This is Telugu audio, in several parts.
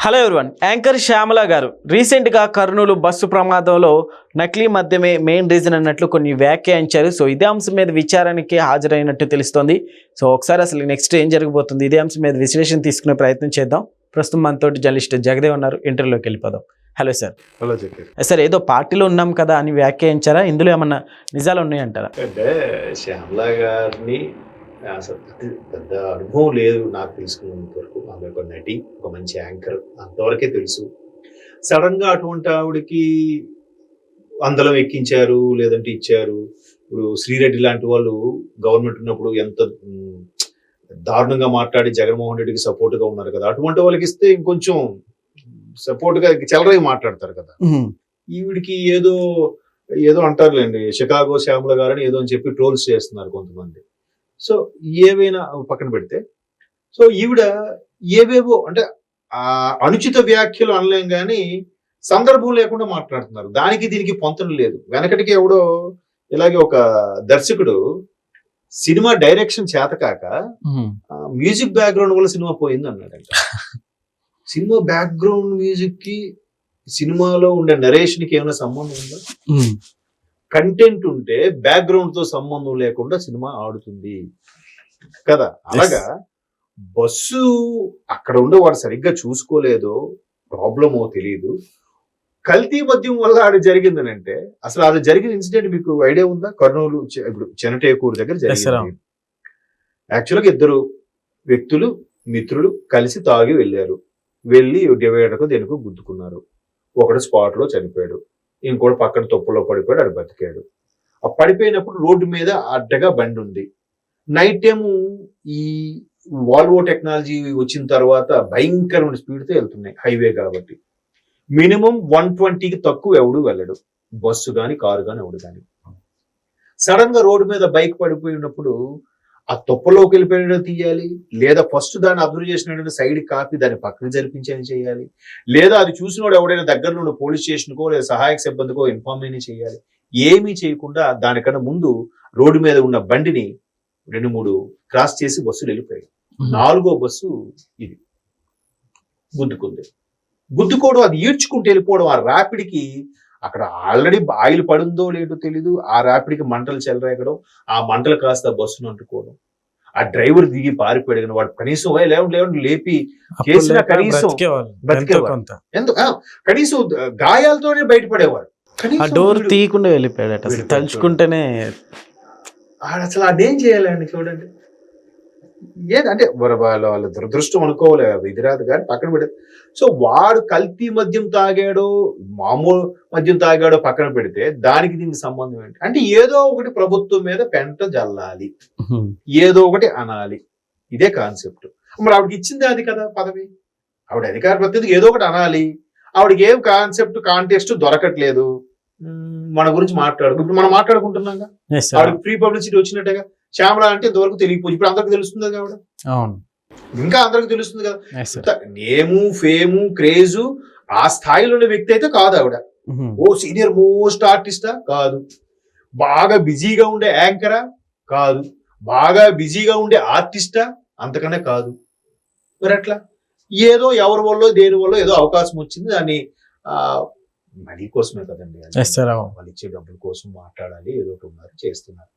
Hello everyone. యాంకర్ శ్యామల గారు రీసెంట్గా కర్నూలు బస్సు ప్రమాదంలో నకిలీ మద్యమే మెయిన్ రీజన్ అన్నట్లు కొన్ని వ్యాఖ్యానించారు. సో ఇదే అంశం మీద విచారణకి హాజరైనట్టు తెలుస్తోంది. సో ఒకసారి అసలు నెక్స్ట్ ఏం జరగబోతుంది, ఇదే అంశం మీద విశ్లేషణ తీసుకునే ప్రయత్నం చేద్దాం. ప్రస్తుతం మనతోటి జర్నలిస్ట్ జగదేవ్ ఉన్నారు. ఇంటర్వ్యూలోకి వెళ్ళిపోదాం. Hello sir. Hello Jagdev. Sir, ఏదో పార్టీలో ఉన్నాం కదా అని వ్యాఖ్యానించారా? ఇందులో ఏమన్నా నిజాలు ఉన్నాయంటారా? అంటే శ్యామల గారిని అసలు పెద్ద అనుభవం లేదు నాకు తెలుసుకున్నంత వరకు. ఆమె ఒక నటి, ఒక మంచి యాంకర్, అంతవరకే తెలుసు. సడన్ గా అటువంటి ఆవిడకి అందలం ఎక్కించారు, లేదంటే ఇచ్చారు. ఇప్పుడు శ్రీరెడ్డి లాంటి వాళ్ళు గవర్నమెంట్ ఉన్నప్పుడు ఎంత దారుణంగా మాట్లాడి జగన్మోహన్ రెడ్డికి సపోర్ట్ గా ఉన్నారు కదా, అటువంటి వాళ్ళకి ఇస్తే ఇంకొంచెం సపోర్ట్ గా చెలరై మాట్లాడతారు కదా. ఈవిడికి ఏదో ఏదో అంటారులేండి, షికాగో శ్యామల గారని ఏదో అని చెప్పి ట్రోల్స్ చేస్తున్నారు కొంతమంది. సో ఏవైనా పక్కన పెడితే, సో ఈవిడ ఏవేవో అంటే అనుచిత వ్యాఖ్యలు అనలేం కానీ సందర్భం లేకుండా మాట్లాడుతున్నారు. దానికి దీనికి పొంతన లేదు. వెనకటికి ఎవడో ఇలాగే ఒక దర్శకుడు సినిమా డైరెక్షన్ చేతకాక మ్యూజిక్ బ్యాక్గ్రౌండ్ వల్ల సినిమా పోయింది అన్నాడంట. సినిమా బ్యాక్గ్రౌండ్ మ్యూజిక్ కి సినిమాలో ఉండే నరేషన్ కి ఏమైనా సంబంధం ఉందా? కంటెంట్ ఉంటే బ్యాక్గ్రౌండ్ తో సంబంధం లేకుండా సినిమా ఆడుతుంది కదా. అలాగా బస్సు అక్కడ ఉండే వాడు సరిగ్గా చూసుకోలేదో ప్రాబ్లమో తెలియదు, కల్తీ మద్యం వల్ల ఆడ జరిగిందని అంటే, అసలు అది జరిగిన ఇన్సిడెంట్ మీకు ఐడియా ఉందా? కర్నూలు ఇప్పుడు చెనటేకూరు దగ్గర జరిగింది. యాక్చువల్గా ఇద్దరు వ్యక్తులు మిత్రులు కలిసి తాగి వెళ్ళారు. వెళ్ళి డివైడర్కు దేనికో గుద్దుకున్నారు. ఒకడు స్పాట్ లో చనిపోయాడు, ఇంకోటి పక్కన తొప్పులో పడిపోయాడు, ఆడు బతికాడు. ఆ పడిపోయినప్పుడు రోడ్డు మీద అడ్డగా బండి ఉంది. నైట్ టైము ఈ వాల్వో టెక్నాలజీ వచ్చిన తర్వాత భయంకరమైన స్పీడ్తో వెళ్తున్నాయి హైవే కాబట్టి. మినిమం 120కి తక్కువ ఎవడు వెళ్ళడు, బస్సు కానీ కారు కానీ ఎవడు కానీ. సడన్ గా రోడ్డు మీద బైక్ పడిపోయినప్పుడు ఆ తొప్పలోకి వెళ్ళిపోయిన తీయాలి, లేదా ఫస్ట్ దాన్ని అబ్జర్వ్ చేసిన సైడ్ కాపీ దాన్ని పక్కన జరిపించని చేయాలి, లేదా అది చూసినోడు ఎవడైనా దగ్గరలో ఉన్న పోలీస్ స్టేషన్కో లేదా సహాయక సిబ్బందికో ఇన్ఫార్మ్ అయినా చేయాలి. ఏమీ చేయకుండా దానికన్నా ముందు రోడ్డు మీద ఉన్న బండిని 2-3 క్రాస్ చేసి బస్సులు వెళ్ళిపోయాయి. 4వ బస్సు ఇది గుద్దుకుంది. గుద్దుకోవడం, అది ఈడ్చుకుంటూ వెళ్ళిపోవడం, ఆ ర్యాపిడ్కి అక్కడ ఆల్రెడీ ఆయిల్ పడుందో లేదో తెలీదు, ఆ ర్యాపిడ్కి మంటలు చెలరేగడం, ఆ మంటలు కాస్త బస్సును అంటుకోవడం, ఆ డ్రైవర్ దిగి పారిపోయాడు. వాడు కనీసం లేవండి లేపి చేసిన కనీసం కనీసం గాయాలతోనే బయటపడేవాడు. డోర్ తీయకుండా వెళ్ళిపోయాడు. తలుచుకుంటేనే అసలు అదేం చేయాలండి చూడండి. ఏదంటే వాళ్ళ దురదృష్టం అనుకోవాలి, ఇది రాదు కానీ పక్కన పెడితే. సో వాడు కల్తీ మద్యం తాగాడో మామూలు మద్యం తాగాడో పక్కన పెడితే దానికి దీనికి సంబంధం ఏంటి? అంటే ఏదో ఒకటి ప్రభుత్వం మీద పెంట జల్లాలి, ఏదో ఒకటి అనాలి, ఇదే కాన్సెప్ట్. మరి ఆవిడకి ఇచ్చింది అది కదా పదవి, ఆవిడ అధికార ప్రతినిధికి ఏదో ఒకటి అనాలి. ఆవిడకి ఏం కాన్సెప్ట్ కాంటెక్స్ట్ దొరకట్లేదు. మన గురించి ఇప్పుడు మనం మాట్లాడుకుంటున్నాగా, ఆవిడకి ఫ్రీ పబ్లిసిటీ వచ్చినట్టుగా. శ్యామల అంటే ఇంతవరకు తెలియకపోవచ్చు, ఇప్పుడు అందరికి తెలుస్తుంది కదా ఆవిడ, ఇంకా అందరికి తెలుస్తుంది కదా. నేము ఫేము క్రేజు ఆ స్థాయిలో ఉన్న వ్యక్తి అయితే కాదు ఆవిడ. ఓ సీనియర్ మోస్ట్ ఆర్టిస్టా కాదు, బాగా బిజీగా ఉండే యాంకరా కాదు, బాగా బిజీగా ఉండే ఆర్టిస్టా అంతకన్నా కాదు. మరి అట్లా ఏదో ఎవరి వల్ల దేని వల్ల ఏదో అవకాశం వచ్చింది, దాన్ని మనీ కోసమే కదండి, వాళ్ళు ఇచ్చే డబ్బుల కోసం మాట్లాడాలి, ఏదో ఒకటి ఉన్నారు చేస్తున్నారు.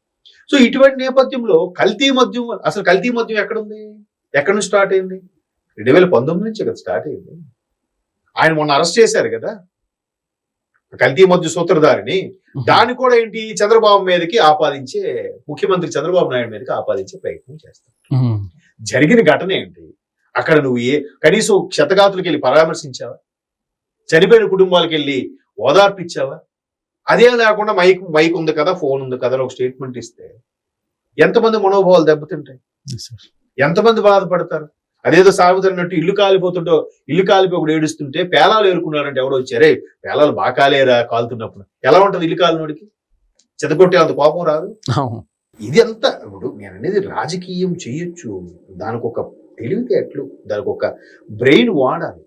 సో ఇటువంటి నేపథ్యంలో కల్తీ మద్యం, అసలు కల్తీ మద్యం ఎక్కడుంది, ఎక్కడి నుంచి స్టార్ట్ అయింది? 2019 నుంచే కదా స్టార్ట్ అయింది. ఆయన మొన్న అరెస్ట్ చేశారు కదా కల్తీ మద్య సూత్రధారిని. దాన్ని కూడా ఏంటి చంద్రబాబు మీదకి ఆపాదించే, ముఖ్యమంత్రి చంద్రబాబు నాయుడు మీదకి ఆపాదించే ప్రయత్నం చేస్తారు. జరిగిన ఘటన ఏంటి? అక్కడ నువ్వు కనీసం క్షతగాతులకు వెళ్ళి పరామర్శించావా? చనిపోయిన కుటుంబాలకు వెళ్ళి ఓదార్పిచ్చావా? అదే లేకుండా మైక్ ఉంది కదా, ఫోన్ ఉంది కదా ఒక స్టేట్మెంట్ ఇస్తే ఎంతమంది మనోభావాలు దెబ్బతింటాయి, ఎంతమంది బాధపడతారు? అదేదో సాగుతున్నట్టు ఇల్లు కాలిపోతుంటో, ఇల్లు కాలిపోయి ఒకడు ఏడుస్తుంటే పేలాలు ఏరుకున్నారంటే ఎవడో వచ్చారే పేలాలు బాగా కాలేరా కాలుతున్నప్పుడు, ఎలా ఉంటది ఇల్లు కాలినోడికి? చెతకొట్టే అంత కోపం రాదు. ఇది అంతా ఇప్పుడు నేను అనేది రాజకీయం చేయొచ్చు, దానికి ఒక తెలివితేటలు, దానికి ఒక బ్రెయిన్ వాడాలి.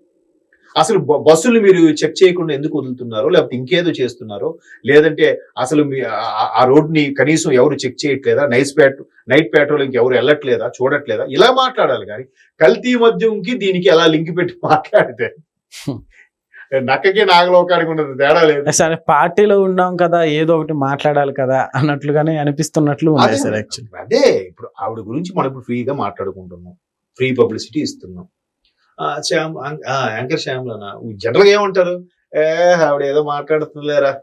అసలు బస్సులు మీరు చెక్ చేయకుండా ఎందుకు వదులుతున్నారో, లేకపోతే ఇంకేదో చేస్తున్నారో, లేదంటే అసలు ఆ రోడ్ని కనీసం ఎవరు చెక్ చేయట్లేదా, నైట్ పెట్రోలింగ్ ఎవరు వెళ్ళట్లేదా, చూడట్లేదా, ఇలా మాట్లాడాలి. కానీ కల్తీ మద్యంకి దీనికి ఎలా లింక్ పెట్టి మాట్లాడితే నక్కకి నాగలోకానికి ఉన్నది తేడా లేదు. సరే పార్టీలో ఉన్నాం కదా ఏదో ఒకటి మాట్లాడాలి కదా అన్నట్లుగానే అనిపిస్తున్నట్లు ఉంది అదే సార్ యాక్చువల్లీ. అదే ఇప్పుడు ఆవిడ గురించి మనం ఇప్పుడు ఫ్రీగా మాట్లాడుకుంటున్నాం, ఫ్రీ పబ్లిసిటీ ఇస్తున్నాం. యాంకర్ శ్యామ్లనా జనరల్ గా ఏమంటారు, ఆవిడ ఏదో మాట్లాడుతుందిలేరా.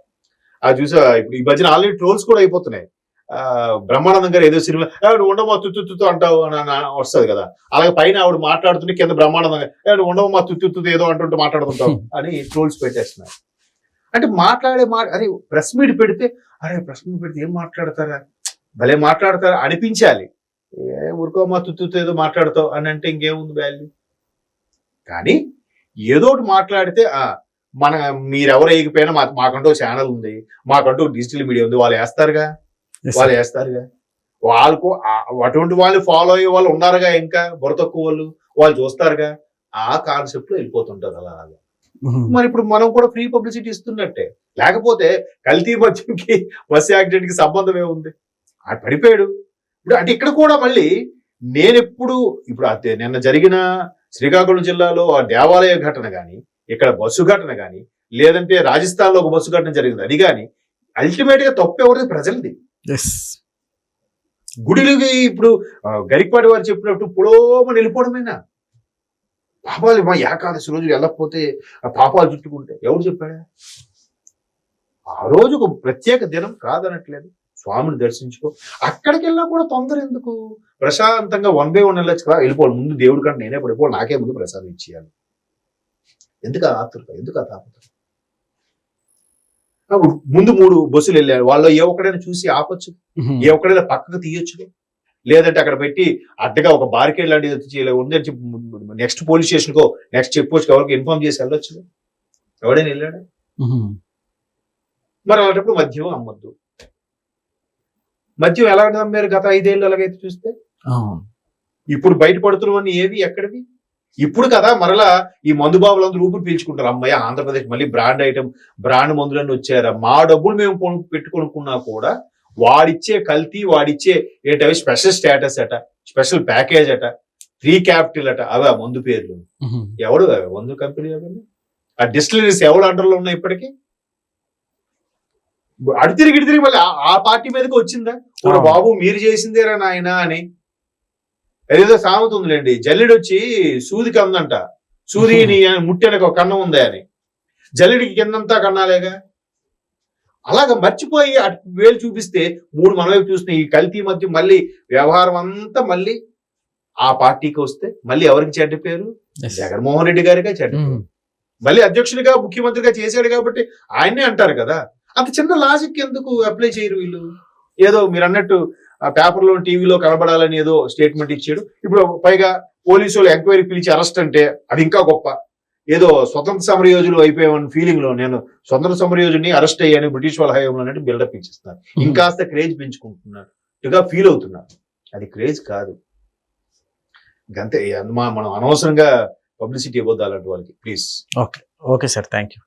అది చూసా ఇప్పుడు ఈ మధ్యన ఆల్రెడీ ట్రోల్స్ కూడా అయిపోతున్నాయి. బ్రహ్మానందం గారు ఏదో సినిమా ఉండమా తుత్తు అంటావు అని వస్తుంది కదా, అలాగే పైన ఆవిడ మాట్లాడుతుంటే కింద బ్రహ్మానందం గారు ఉండమా తుత్తు ఏదో అంటుంటే మాట్లాడుతుంటావు అని ట్రోల్స్ పెట్టేస్తున్నారు. అంటే అరే ప్రెస్ మీట్ పెడితే ఏం మాట్లాడతారా, భలే మాట్లాడతారా అనిపించాలి. ఊరుకోమా తుత్తు ఏదో మాట్లాడతావు అని అంటే ఇంకేముంది వాల్యూ. కానీ ఏదో ఒకటి మాట్లాడితే మీరెవరు వేయకపోయినా మాకంటూ ఛానల్ ఉంది, మాకంటూ డిజిటల్ మీడియా ఉంది, వాళ్ళు వేస్తారుగా. వాళ్ళకు అటువంటి వాళ్ళు ఫాలో అయ్యే వాళ్ళు ఉన్నారుగా, ఇంకా బుర్ర తక్కువ వాళ్ళు చూస్తారుగా. ఆ కాన్సెప్ట్ లో వెళ్ళిపోతుంటారు అలా. మరి ఇప్పుడు మనం కూడా ఫ్రీ పబ్లిసిటీ ఇస్తున్నట్టే. లేకపోతే కల్తీ మద్యంకి బస్ యాక్సిడెంట్ కి సంబంధం ఏముంది, పడిపోయాడు. ఇప్పుడు అంటే ఇక్కడ కూడా మళ్ళీ ఇప్పుడు నిన్న జరిగిన శ్రీకాకుళం జిల్లాలో ఆ దేవాలయ ఘటన కానీ, ఇక్కడ బస్సు ఘటన కానీ, లేదంటే రాజస్థాన్ లో ఒక బస్సు ఘటన జరిగింది, అది కానీ అల్టిమేట్ గా తప్పు ఎవరిది? ప్రజలది. గుడిలకి ఇప్పుడు గరికపాటి వారు చెప్పినట్టు పులోమ వెళ్ళిపోవడమేనా? పాపాలు మా ఏకాదశి రోజులు వెళ్ళకపోతే పాపాలు చుట్టుకుంటే ఎవరు చెప్పాడా? ఆ రోజు ఒక ప్రత్యేక దినం కాదనట్లేదు, స్వామిని దర్శించుకో. అక్కడికి వెళ్ళినా కూడా తొందర ఎందుకు? ప్రశాంతంగా 1 by 1 వెళ్ళొచ్చు కదా. వెళ్ళిపోవాలి ముందు దేవుడి కంటే నేనే పడిపోవాలి, నాకే ముందు ప్రసాదం ఇచ్చేయాలి. ఎందుకు ఆ ఆతృత, ఎందుకు ఆ తాపత్రం? ముందు 3 బస్సులు వెళ్ళారు, వాళ్ళు ఏ ఒక్కడైనా చూసి ఆపొచ్చు, ఏ ఒక్కడైనా పక్కకు తీయొచ్చు. లేదంటే అక్కడ పెట్టి అడ్డగా ఒక బారికేడ్ లాంటిది ఉందని చెప్పి నెక్స్ట్ పోలీస్ స్టేషన్ కో నెక్స్ట్ చెక్ పోస్ట్ ఎవరికి ఇన్ఫార్మ్ చేసి వెళ్ళొచ్చు. ఎవడైనా వెళ్ళాడా? మరి అలాంటప్పుడు మద్యం అమ్మద్దు. మద్యం ఎలా అమ్మారు గత 5 ఏళ్ళు అలాగైతే చూస్తే? ఇప్పుడు బయటపడుతున్నవన్నీ ఏవి ఎక్కడివి? ఇప్పుడు కదా మరలా ఈ మందు బాబులందరూ ఊపిరి పీల్చుకుంటారు. అమ్మాయి ఆంధ్రప్రదేశ్ మళ్ళీ బ్రాండ్ మందులన్నీ వచ్చారా, మా డబ్బులు మేము పెట్టుకొనుకున్నా కూడా వాడిచ్చే కల్తీ, వాడిచ్చే ఏంటవి స్పెషల్ స్టేటస్ అట, స్పెషల్ ప్యాకేజ్ అట, ఫ్రీ క్యాపిటల్ అట, అవి ఆ మందు పేర్లు. ఎవడు మందు కంపెనీ అవ్వండి, ఆ డిస్టిలరీస్ ఎవడు అండర్లో ఉన్నాయి ఇప్పటికీ? అడితిరిగి మళ్ళీ ఆ పార్టీ మీదకి వచ్చిందా, బాబు మీరు చేసిందేరా నాయన అని. ఏదో సామెత ఉందిలేండి, జల్లెడు వచ్చి సూదికి అందంట, సూదిని ముట్టెనకు ఒక కన్నం ఉందా అని, జల్లెడికి కిందంతా కన్నాలేగా. అలాగ మర్చిపోయి అటు వేలు చూపిస్తే 3 మన వైపు చూస్తున్నాయి. ఈ కల్తీ మధ్య మళ్ళీ వ్యవహారం అంతా మళ్ళీ ఆ పార్టీకి వస్తే మళ్ళీ ఎవరికి చెడ్డ పేరు? జగన్మోహన్ రెడ్డి గారిగా చెడ్డ పేరు. మళ్ళీ అధ్యక్షుడిగా ముఖ్యమంత్రిగా చేశాడు కాబట్టి ఆయన్నే అంటారు కదా. అంత చిన్న లాజిక్ ఎందుకు అప్లై చేయరు వీళ్ళు? ఏదో మీరు అన్నట్టు ఆ పేపర్లో టీవీలో కనబడాలని ఏదో స్టేట్మెంట్ ఇచ్చాడు. ఇప్పుడు పైగా పోలీసు వాళ్ళు ఎంక్వైరీ పిలిచి అరెస్ట్ అంటే అది ఇంకా గొప్ప. ఏదో స్వతంత్ర సమరయోధులు అయిపోయామని ఫీలింగ్ లో, నేను స్వతంత్ర సమరయోధుని అరెస్ట్ అయ్యాను బ్రిటిష్ వాళ్ళ హయాంలో అన్నట్టు బిల్డప్ ఇచ్చిస్తున్నారు. ఇంకాస్త క్రేజ్ పెంచుకుంటున్నారు, ఫీల్ అవుతున్నారు. అది క్రేజ్ కాదు. ఇంకంతే. మనం అనవసరంగా పబ్లిసిటీ ఇవ్వద్దు అలాంటి వాళ్ళకి, please. Okay sir, thank you.